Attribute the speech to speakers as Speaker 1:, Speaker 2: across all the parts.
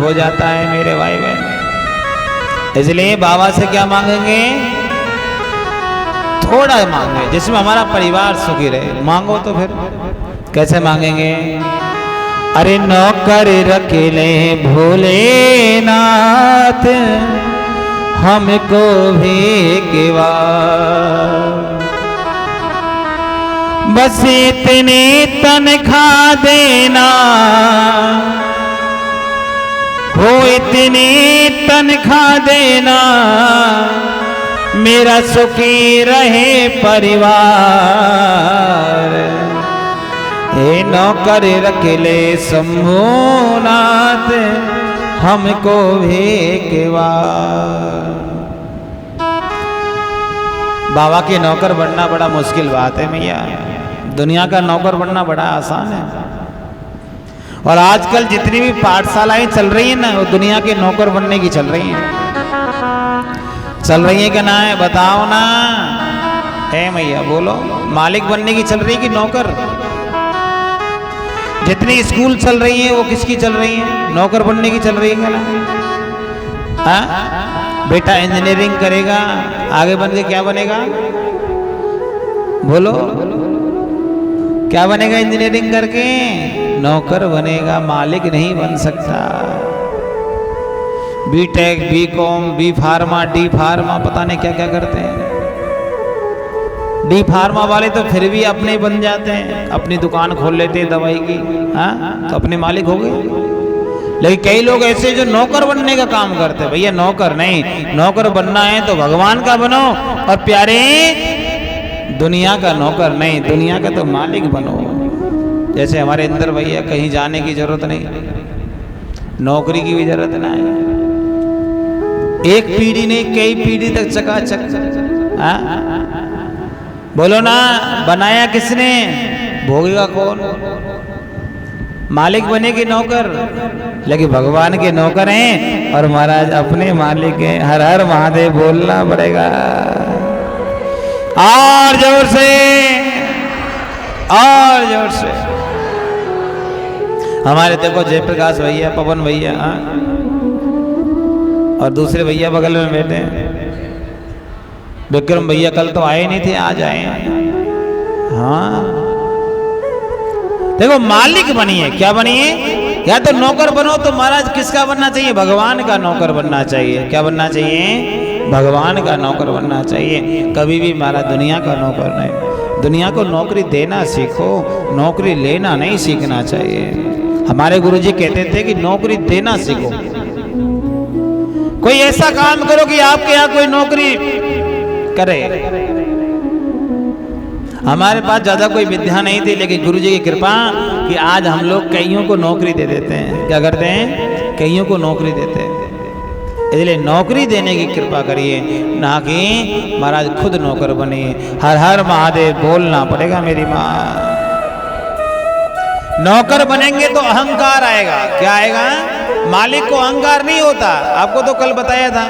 Speaker 1: हो जाता है मेरे भाई बहन। इसलिए बाबा से क्या मांगेंगे? थोड़ा मांगे जिसमें हमारा परिवार सुखी रहे। मांगो तो फिर कैसे मांगेंगे? अरे नौकर रख ले भोलेनाथ हमको भी केवा, बस इतनी तनख्वाह देना हो, इतनी तनख्वाह देना मेरा सुखी रहे परिवार। हे नौकर रख ले शंभुनाथ हमको भी केवा। बाबा के नौकर बनना बड़ा मुश्किल बात है भैया। दुनिया का नौकर बनना बड़ा आसान है। और आजकल जितनी भी पाठशालाएं चल रही हैं ना, वो दुनिया के नौकर बनने की चल रही हैं। चल रही है क्या ना है? बताओ ना है भैया, बोलो। मालिक बनने की चल रही कि नौकर? जितनी स्कूल चल रही है वो किसकी चल रही है? नौकर बनने की चल रही है क्या ना? हाँ? बेटा इंजीनियरिंग करेगा, आगे बन के क्या बनेगा? बोलो, क्या बनेगा इंजीनियरिंग करके? नौकर बनेगा, मालिक नहीं बन सकता। BTech, BCom, B pharma, D pharma, पता नहीं क्या क्या करते हैं। डी फार्मा वाले तो फिर भी अपने बन जाते हैं, अपनी दुकान खोल लेते हैं दवाई की, हाँ तो अपने मालिक हो गए। लेकिन कई लोग ऐसे जो नौकर बनने का काम करते हैं। भैया नौकर नहीं, नौकर बनना है तो भगवान का बनो, और प्यारे दुनिया का नौकर नहीं, दुनिया का तो मालिक बनो। जैसे हमारे इंदर भैया, कहीं जाने की जरूरत नहीं, नौकरी की भी जरूरत ना है। एक पीढ़ी नहीं कई पीढ़ी तक चकाचक। बोलो ना, बनाया किसने? भोगेगा कौन? मालिक बनेगी नौकर, लेकिन भगवान के नौकर हैं और महाराज अपने मालिक हैं। हर हर महादेव बोलना पड़ेगा और जोर से, और जोर से। हमारे देखो जयप्रकाश भैया, पवन भैया, और दूसरे भैया बगल में बैठे हैं, विक्रम भैया कल तो आए नहीं थे, आज आए हैं। हाँ देखो, मालिक बनिए। क्या बनिए? या तो नौकर बनो तो महाराज किसका बनना चाहिए? भगवान का नौकर बनना चाहिए। क्या बनना चाहिए? भगवान का नौकर बनना चाहिए। कभी भी महाराज दुनिया का नौकर नहीं। दुनिया को नौकरी देना सीखो, नौकरी लेना नहीं सीखना चाहिए। हमारे गुरुजी कहते थे कि नौकरी देना सीखो। कोई ऐसा काम करो कि आपके यहाँ कोई नौकरी करे। हमारे पास ज्यादा कोई विद्या नहीं थी, लेकिन गुरुजी की कृपा कि आज हम लोग कईयों को नौकरी दे देते हैं। क्या करते हैं? कईयों को नौकरी देते हैं। इसलिए नौकरी देने की कृपा करिए, ना कि महाराज खुद नौकर बनिए। हर हर महादेव बोलना पड़ेगा मेरी माँ। नौकर बनेंगे तो अहंकार आएगा। क्या आएगा? मालिक को अहंकार नहीं होता। आपको तो कल बताया था।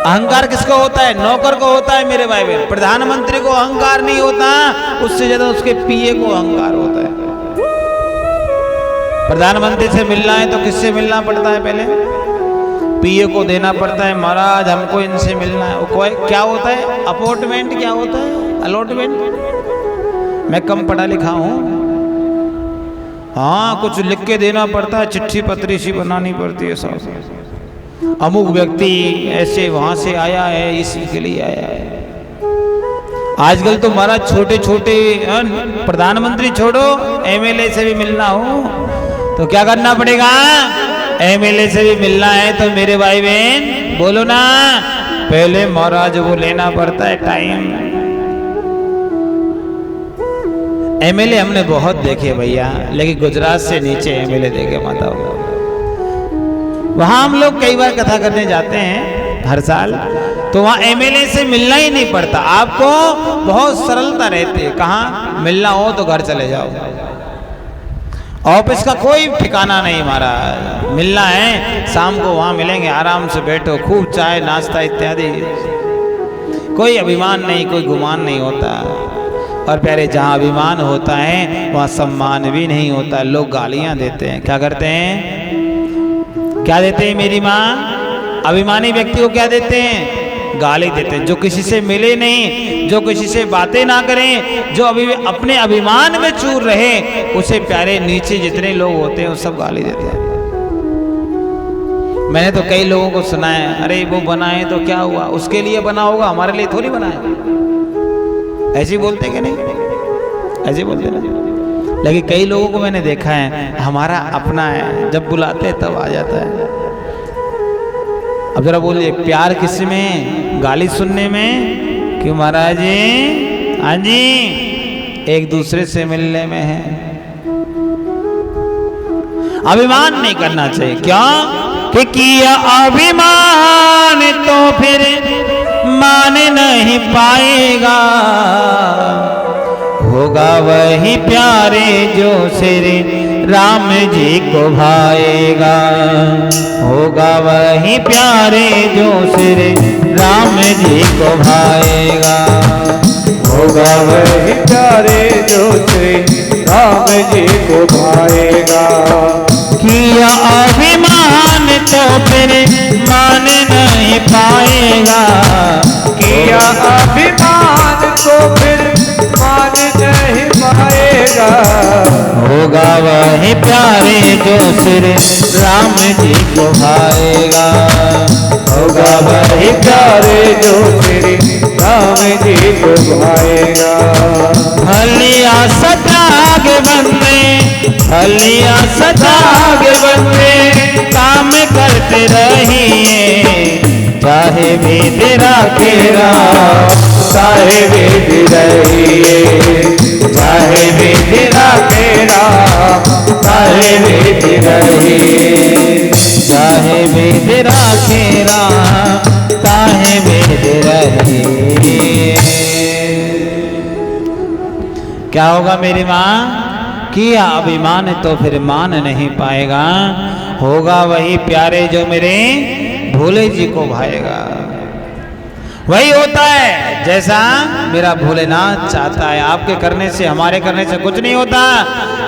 Speaker 1: अहंकार किसको होता है? नौकर को होता है मेरे भाई बहन। प्रधानमंत्री को अहंकार नहीं होता, उससे ज्यादा उसके पीए को अहंकार होता है। प्रधानमंत्री से मिलना है तो किससे मिलना पड़ता है? पहले पीए को देना पड़ता है, महाराज हमको इनसे मिलना है। वो क्या होता है? अपॉइंटमेंट। क्या होता है? अलॉटमेंट। मैं कम पढ़ा लिखा हूँ। हाँ, कुछ लिख के देना पड़ता है, चिट्ठी पत्री सी बनानी पड़ती है। सब अमुक व्यक्ति ऐसे वहां से आया है, इसके लिए आया है। आजकल तो महाराज छोटे छोटे प्रधानमंत्री छोड़ो, एमएलए से भी मिलना हो तो क्या करना पड़ेगा? एमएलए से भी मिलना है तो मेरे भाई बहन बोलो ना, पहले महाराज वो लेना पड़ता है टाइम। एमएलए हमने बहुत देखे भैया, लेकिन गुजरात से नीचे एमएलए देखे माता। वहां हम लोग कई बार कथा करने जाते हैं हर साल, तो वहां एमएलए से मिलना ही नहीं पड़ता। आपको बहुत सरलता रहती है। कहाँ मिलना हो तो घर चले जाओ, ऑफिस का कोई ठिकाना नहीं महाराज। मिलना है शाम को वहां मिलेंगे, आराम से बैठो, खूब चाय नाश्ता इत्यादि। कोई अभिमान नहीं, कोई गुमान नहीं होता। और प्यारे जहाँ अभिमान होता है वहाँ सम्मान भी नहीं होता, लोग गालियाँ देते हैं। क्या करते हैं? क्या देते हैं मेरी माँ? अभिमानी व्यक्ति को क्या देते हैं? गाली देते हैं। जो किसी से मिले नहीं, जो किसी से बातें ना करें, जो अभी अपने अभिमान में चूर रहे, उसे प्यारे नीचे जितने लोग होते हैं वो सब गाली देते हैं। मैंने तो कई लोगों को सुना है, अरे वो बनाए तो क्या हुआ, उसके लिए बना होगा, हमारे लिए थोड़ी बनाए। ऐसे बोलते कि नहीं? ऐसे बोलते ना। लेकिन कई लोगों को मैंने देखा है, हमारा अपना है, जब बुलाते तब आ जाता है। अब जरा बोलिए, प्यार किस में? गाली सुनने में कि महाराज जी, हाँ जी, एक दूसरे से मिलने में है। अभिमान नहीं करना चाहिए। क्या कि किया अभिमान तो फिर मान नहीं पाएगा, होगा वही प्यारे जो श्री राम जी को भाएगा, होगा वही प्यारे जो श्री राम जी को भाएगा,
Speaker 2: होगा वही प्यारे जो श्री राम जी को भाएगा।
Speaker 1: किया अभिमान तो फिर मान नहीं पाएगा,
Speaker 2: किया अभिमान तो फिर मान नहीं पाएगा,
Speaker 1: होगा वही प्यारे जो श्री राम जी को भाएगा,
Speaker 2: होगा वही प्यारे जो श्री राम जी को भाएगा।
Speaker 1: हलिया सजाग बंदे, हलिया सजाग बंदे, काम करते रहिए, चाहे भी तेरा केरा,
Speaker 2: चाहे भी रहिए, चाहे भी तेरा केरा, चाहे भी रहिए,
Speaker 1: चाहे भी तेरा केरा, चाहे भी रहिए। क्या होगा मेरी माँ? किया अभिमान तो फिर मान नहीं पाएगा, होगा वही प्यारे जो मेरे भोले जी को भाएगा। वही होता है जैसा मेरा भोलेनाथ चाहता है। आपके करने से, हमारे करने से कुछ नहीं होता।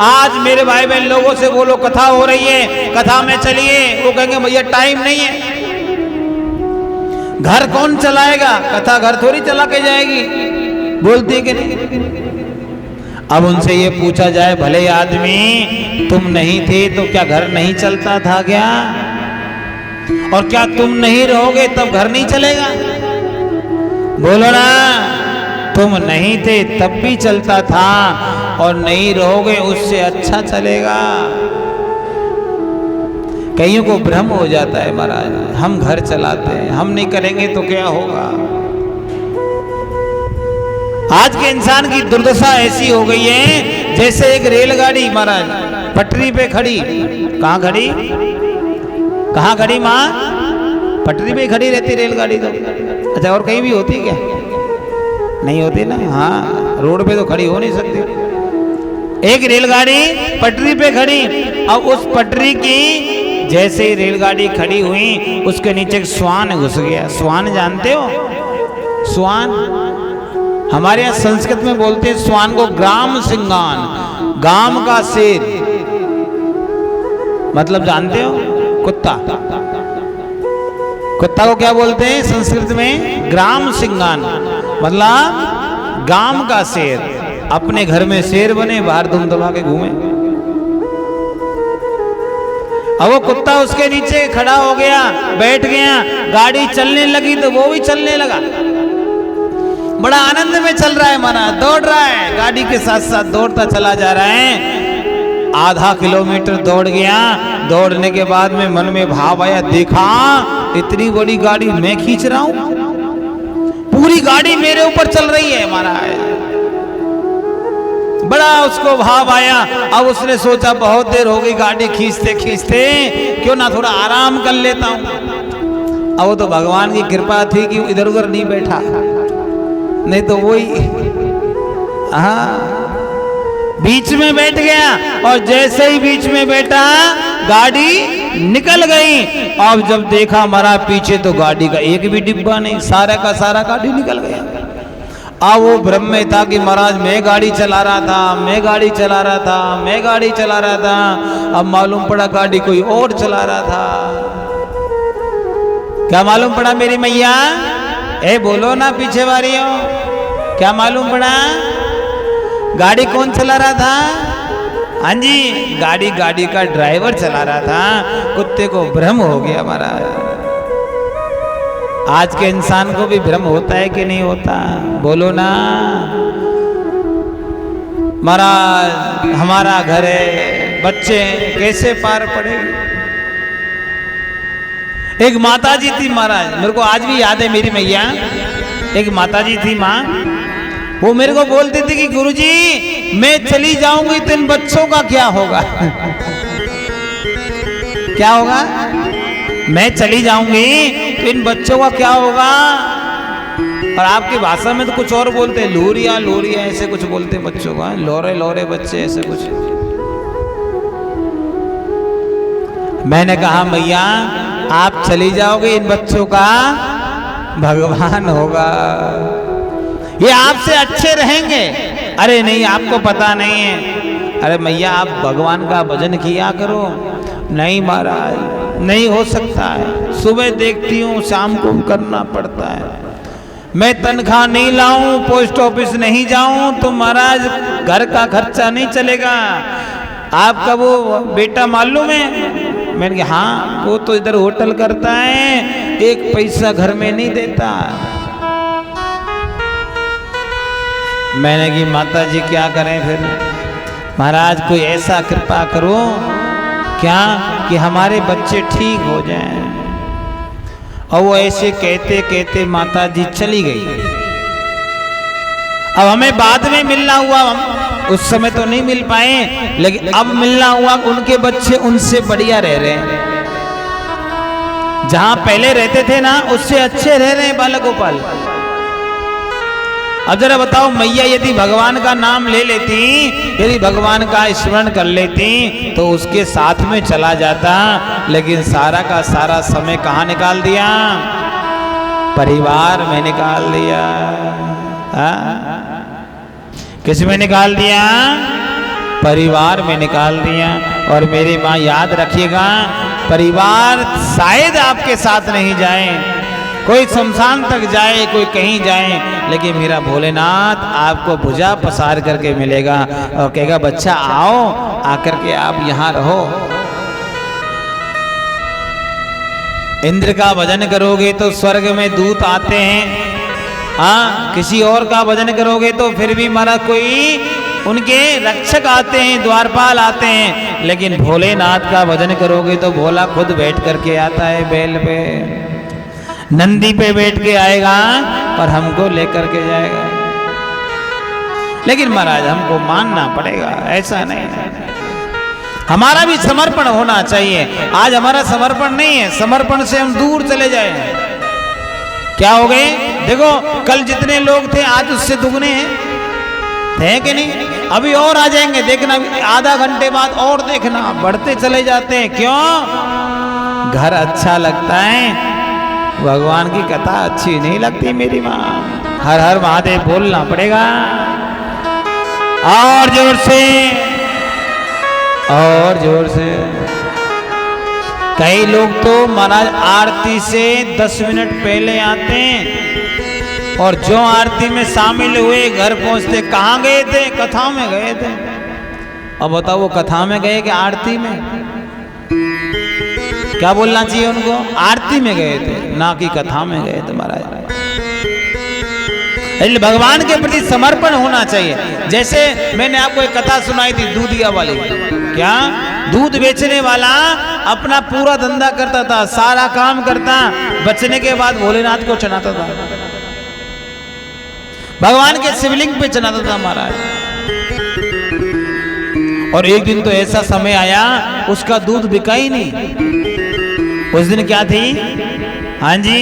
Speaker 1: आज मेरे भाई बहन लोगों से बोलो कथा हो रही है, कथा में चलिए, वो कहेंगे भैया टाइम नहीं है। घर कौन चलाएगा? कथा घर थोड़ी चला के जाएगी, बोलती कि नहीं? अब उनसे ये पूछा जाए, भले आदमी तुम नहीं थे तो क्या घर नहीं चलता था क्या? और क्या तुम नहीं रहोगे तब घर नहीं चलेगा? बोलो ना, तुम नहीं थे तब भी चलता था, और नहीं रहोगे उससे अच्छा चलेगा। कईयों को भ्रम हो जाता है महाराज, हम घर चलाते हैं, हम नहीं करेंगे तो क्या होगा। आज के इंसान की दुर्दशा ऐसी हो गई है जैसे एक रेलगाड़ी महाराज पटरी पे खड़ी। कहाँ खड़ी? कहाँ खड़ी माँ? पटरी पे खड़ी रहती रेलगाड़ी तो। अच्छा, और कहीं भी होती क्या? नहीं होती ना। हाँ, रोड पे तो खड़ी हो नहीं सकती। एक रेलगाड़ी पटरी पे खड़ी, अब उस पटरी की जैसे ही रेलगाड़ी खड़ी हुई, उसके नीचे एक श्वान घुस गया। श्वान जानते हो? श्वान हमारे यहाँ संस्कृत में बोलते हैं श्वान को ग्राम सिंगान, गांव का शेर। मतलब जानते हो? कुत्ता। कुत्ता को क्या बोलते हैं संस्कृत में? ग्राम सिंगान, मतलब गांव का शेर। अपने घर में शेर बने, बाहर दुम दबा के घूमे। अब वो कुत्ता उसके नीचे खड़ा हो गया, बैठ गया, गाड़ी चलने लगी तो वो भी चलने लगा। बड़ा आनंद में चल रहा है माना, दौड़ रहा है, गाड़ी के साथ साथ दौड़ता चला जा रहा है। आधा किलोमीटर दौड़ गया। दौड़ने के बाद में मन में भाव आया, देखा इतनी बड़ी गाड़ी मैं खींच रहा हूं, पूरी गाड़ी मेरे ऊपर चल रही है महाराज। बड़ा उसको भाव आया। अब उसने सोचा बहुत देर हो गई गाड़ी खींचते खींचते, क्यों ना थोड़ा आराम कर लेता हूं। अब वो तो भगवान की कृपा थी कि इधर उधर नहीं बैठा, नहीं तो वही हाँ बीच में बैठ गया। और जैसे ही बीच में बैठा, गाड़ी निकल गई। अब जब देखा मरा पीछे, तो गाड़ी का एक भी डिब्बा नहीं, सारा का सारा गाड़ी निकल गया। वो भ्रम में था कि महाराज मैं गाड़ी चला रहा था, मैं गाड़ी चला रहा था, मैं गाड़ी चला रहा था। अब मालूम पड़ा गाड़ी कोई और चला रहा था। क्या मालूम पड़ा मेरी मैया? बोलो ना पीछे वारियों, क्या मालूम पड़ा? गाड़ी कौन चला रहा था? हाँ जी, गाड़ी का ड्राइवर चला रहा था। कुत्ते को भ्रम हो गया महाराज। आज के इंसान को भी भ्रम होता है कि नहीं होता? बोलो ना महाराज। हमारा घर है, बच्चे कैसे पार पड़ेंगे? एक माता जी थी महाराज, मेरे को आज भी याद है मेरी मैया। एक माता जी थी माँ, वो मेरे को बोलती थी कि गुरुजी मैं चली जाऊंगी तो इन बच्चों का क्या होगा? क्या होगा? मैं चली जाऊंगी तो इन बच्चों का क्या होगा? और आपकी भाषा में तो कुछ और बोलते हैं, लोरिया लोरिया ऐसे कुछ बोलते हैं बच्चों का, लोरे लोरे बच्चे ऐसे कुछ। मैंने कहा मैया आप चली जाओगे, इन बच्चों का भगवान होगा, ये आपसे अच्छे रहेंगे। अरे नहीं आपको पता नहीं है। अरे मैया आप भगवान का भजन किया करो। नहीं महाराज नहीं हो सकता है, सुबह देखती हूँ शाम को करना पड़ता है। मैं तनख्वाह नहीं लाऊं, पोस्ट ऑफिस नहीं जाऊं तो महाराज घर का खर्चा नहीं चलेगा। आपका वो बेटा मालूम है? मैंने कहा हाँ, वो तो इधर होटल करता है, एक पैसा घर में नहीं देता। मैंने कहा माता जी क्या करें फिर? महाराज कोई ऐसा कृपा करो क्या कि हमारे बच्चे ठीक हो जाएं। और वो ऐसे कहते कहते माता जी चली गई। अब हमें बाद में मिलना हुआ, हम उस समय तो नहीं मिल पाए, लेकिन अब मिलना हुआ। उनके बच्चे उनसे बढ़िया रह रहे हैं, जहां पहले रहते थे ना उससे अच्छे रह रहे हैं बालक गोपाल। अब जरा बताओ मैया यदि भगवान का नाम ले लेती, यदि भगवान का स्मरण कर लेती तो उसके साथ में चला जाता। लेकिन सारा का सारा समय कहाँ निकाल दिया? परिवार में निकाल दिया। किस में निकाल दिया? परिवार में निकाल दिया। और मेरी माँ याद रखिएगा, परिवार शायद आपके साथ नहीं जाए, कोई शमशान तक जाए, कोई कहीं जाए, लेकिन मेरा भोलेनाथ आपको भुजा पसार करके मिलेगा और कहेगा बच्चा आओ, आकर के आप यहाँ रहो। इंद्र का भजन करोगे तो स्वर्ग में दूत आते हैं। हाँ, किसी और का भजन करोगे तो फिर भी मारा कोई उनके रक्षक आते हैं, द्वारपाल आते हैं। लेकिन भोलेनाथ का भजन करोगे तो भोला खुद बैठ करके आता है, बैल पे नंदी पे बैठ के आएगा और हमको लेकर के जाएगा। लेकिन महाराज हमको मानना पड़ेगा, ऐसा नहीं है। हमारा भी समर्पण होना चाहिए। आज हमारा समर्पण नहीं है, समर्पण से हम दूर चले जाए। क्या हो गए? देखो कल जितने लोग थे आज उससे दुगने हैं कि नहीं? अभी और आ जाएंगे, देखना आधा घंटे बाद और देखना, बढ़ते चले जाते हैं। क्यों? घर अच्छा लगता है, भगवान की कथा अच्छी नहीं लगती मेरी माँ। हर हर महादेव बोलना पड़ेगा और जोर से, और जोर से। कई लोग तो महाराज आरती से 10 मिनट पहले आते हैं और जो आरती में शामिल हुए घर पहुंचते। कहाँ गए थे? कथा में गए थे। अब बताओ वो कथा में गए कि आरती में? क्या बोलना चाहिए उनको? आरती में गए थे, ना कि कथा में गए थे महाराज। इसलिए भगवान के प्रति समर्पण होना चाहिए। जैसे मैंने आपको एक कथा सुनाई थी दूधिया वाली। क्या? दूध बेचने वाला अपना पूरा धंधा करता था, सारा काम करता, बचने के बाद भोलेनाथ को चढ़ाता था, भगवान के शिवलिंग पे चढ़ाता था महाराज। और एक दिन तो ऐसा समय आया उसका दूध बिका ही नहीं। उस दिन क्या थी? हाँ जी,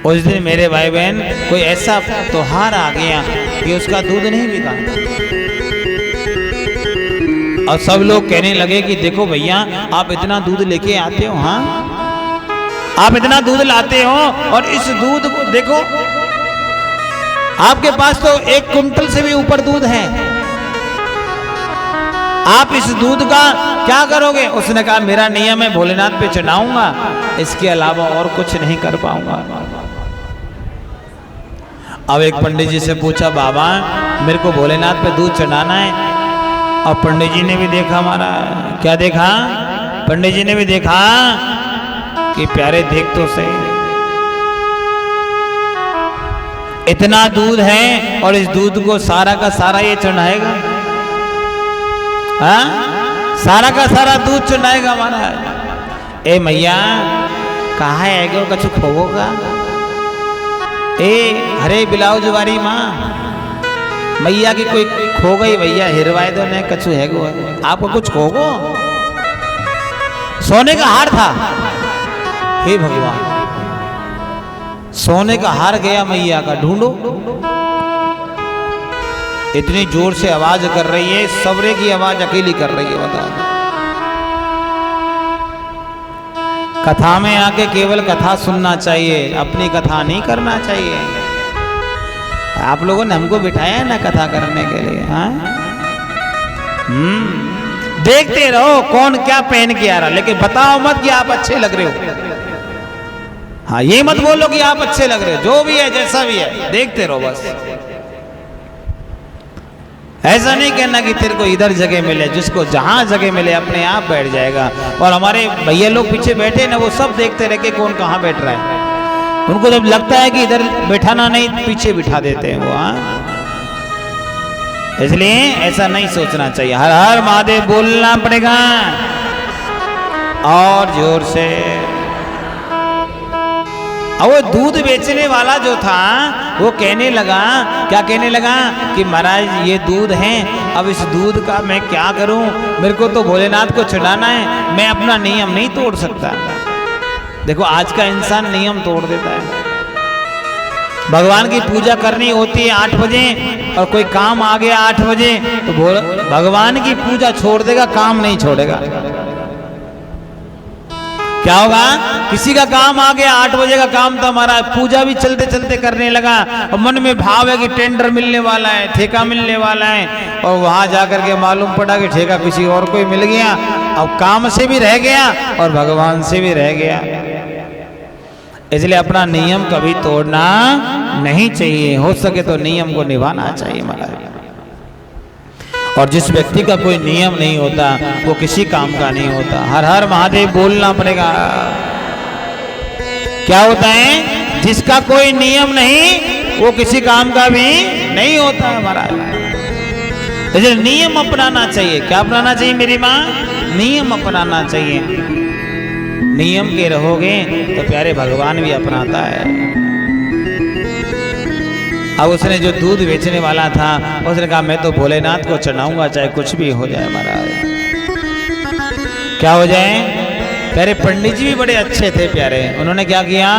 Speaker 1: उस दिन मेरे भाई बहन कोई ऐसा त्योहार आ गया कि उसका दूध नहीं बिका। और सब लोग कहने लगे कि देखो भैया आप इतना दूध लेके आते हो, हाँ आप इतना दूध लाते हो और इस दूध को देखो आपके पास तो 1 कुंटल से भी ऊपर दूध है, आप इस दूध का क्या करोगे? उसने कहा मेरा नियम है भोलेनाथ पे चढ़ाऊंगा, इसके अलावा और कुछ नहीं कर पाऊंगा। अब एक पंडित जी से पूछा, बाबा मेरे को भोलेनाथ पे दूध चढ़ाना है। और पंडित जी ने भी देखा, हमारा क्या देखा, पंडित जी ने भी देखा कि प्यारे देख तो सही, इतना दूध है और इस दूध को सारा का सारा ये चढ़ाएगा, हाँ सारा का सारा दूध चढ़ाएगा हमारा। ए मैया कहाँ है गो कछु खोगोगा? ए हरे ब्लाउज वाली माँ, मैया की कोई खो गई भैया, हिरवाए दो ने कछु है गो, आपको कुछ खोगो? सोने का हार था, हे भगवान सोने का हार गया मैया का, ढूंढो। इतनी जोर से आवाज कर रही है, सबरे की आवाज अकेली कर रही है, बताओ। कथा में आके केवल कथा सुनना चाहिए, अपनी कथा नहीं करना चाहिए। आप लोगों ने हमको बिठाया है ना कथा करने के लिए, हाँ? देखते रहो कौन क्या पहन के आ रहा, लेकिन बताओ मत कि आप अच्छे लग रहे हो। हाँ ये मत बोलो कि आप अच्छे लग रहे हो, जो भी है जैसा भी है देखते रहो बस। ऐसा नहीं कहना कि तेरे को इधर जगह मिले, जिसको जहां जगह मिले अपने आप बैठ जाएगा। और हमारे भैया लोग पीछे बैठे ना, वो सब देखते रह के कौन कहाँ बैठ रहा है। उनको जब लगता है कि इधर बैठाना नहीं, पीछे बिठा देते हैं वो, हाँ। इसलिए ऐसा नहीं सोचना चाहिए। हर हर महादेव बोलना पड़ेगा और जोर से। और वो दूध बेचने वाला जो था वो कहने लगा, क्या कहने लगा कि महाराज ये दूध है, अब इस दूध का मैं क्या करूं, मेरे को तो भोलेनाथ को चढ़ाना है, मैं अपना नियम नहीं तोड़ सकता। देखो आज का इंसान नियम तोड़ देता है। भगवान की पूजा करनी होती है 8 बजे और कोई काम आ गया 8 बजे तो भगवान की पूजा छोड़ देगा, काम नहीं छोड़ेगा। क्या होगा? किसी का काम आ गया 8 बजे का काम था हमारा, पूजा भी चलते चलते करने लगा और मन में भाव है कि टेंडर मिलने वाला है, ठेका मिलने वाला है, और वहां जाकर के मालूम पड़ा कि ठेका किसी और को ही मिल गया। अब काम से भी रह गया और भगवान से भी रह गया। इसलिए अपना नियम कभी तोड़ना नहीं चाहिए, हो सके तो नियम को निभाना चाहिए महाराज। और जिस व्यक्ति का कोई नियम नहीं होता वो किसी काम का नहीं होता। हर हर महादेव बोलना पड़ेगा। क्या होता है? जिसका कोई नियम नहीं वो किसी काम का भी नहीं होता हमारा। इसलिए नियम अपनाना चाहिए। क्या अपनाना चाहिए मेरी माँ? नियम अपनाना चाहिए। नियम के रहोगे तो प्यारे भगवान भी अपनाता है। अब उसने जो दूध बेचने वाला था उसने कहा मैं तो भोलेनाथ को चढ़ाऊंगा चाहे कुछ भी हो जाए महाराज। क्या हो जाए? प्यारे पंडित जी भी बड़े अच्छे थे प्यारे। उन्होंने क्या किया,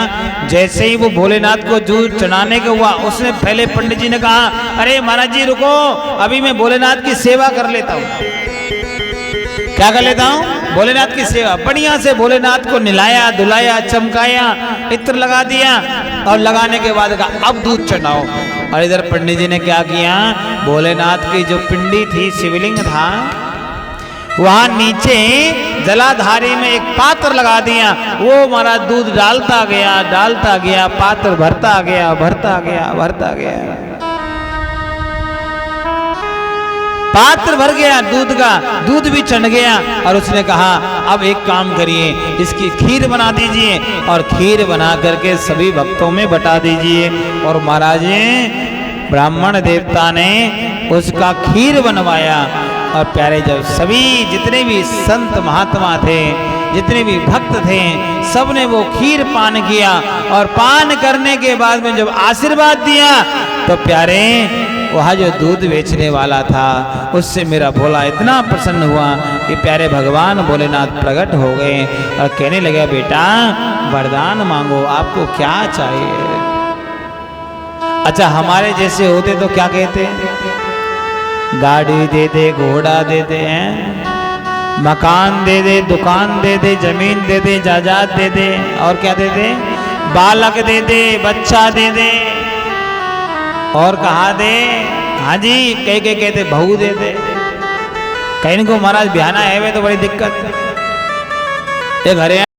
Speaker 1: जैसे ही वो भोलेनाथ को दूध चढ़ाने का हुआ उसने पहले पंडित जी ने कहा अरे महाराज जी रुको, अभी मैं भोलेनाथ की सेवा कर लेता हूँ। क्या कर लेता हूँ? भोलेनाथ की सेवा। बढ़िया से भोलेनाथ को नहलाया धुलाया चमकाया, इत्र लगा दिया और लगाने के बाद कहा अब दूध चढ़ाओ। और इधर पंडित जी ने क्या किया, भोलेनाथ की जो पिंडी थी, शिवलिंग था, वहां नीचे जलाधारी में एक पात्र लगा दिया। वो हमारा दूध डालता गया, पात्र भरता गया, पात्र भर गया दूध का, दूध भी चढ़ गया। और उसने कहा अब एक काम करिए, इसकी खीर बना दीजिए और खीर बना करके सभी भक्तों में बटा दीजिए। और महाराज ब्राह्मण देवता ने उसका खीर बनवाया। और प्यारे जब सभी जितने भी संत महात्मा थे, जितने भी भक्त थे, सब ने वो खीर पान किया। और पान करने के बाद में जब आशीर्वाद दिया तो प्यारे वहाँ जो दूध बेचने वाला था उससे मेरा भोला इतना प्रसन्न हुआ कि प्यारे भगवान भोलेनाथ प्रकट हो गए और कहने लगे बेटा वरदान मांगो, आपको क्या चाहिए? अच्छा हमारे जैसे होते तो क्या कहते? गाड़ी दे दे, घोड़ा दे दे, मकान दे दे, दुकान दे दे, जमीन दे दे, जायदाद दे दे, और क्या दे दे? बालक दे दे, बच्चा दे दे। और कहा दे, हाँ जी, कह के कहते बहू दे दे। कहीं को महाराज बिहाना है वे तो बड़ी दिक्कत। एक हरियाणा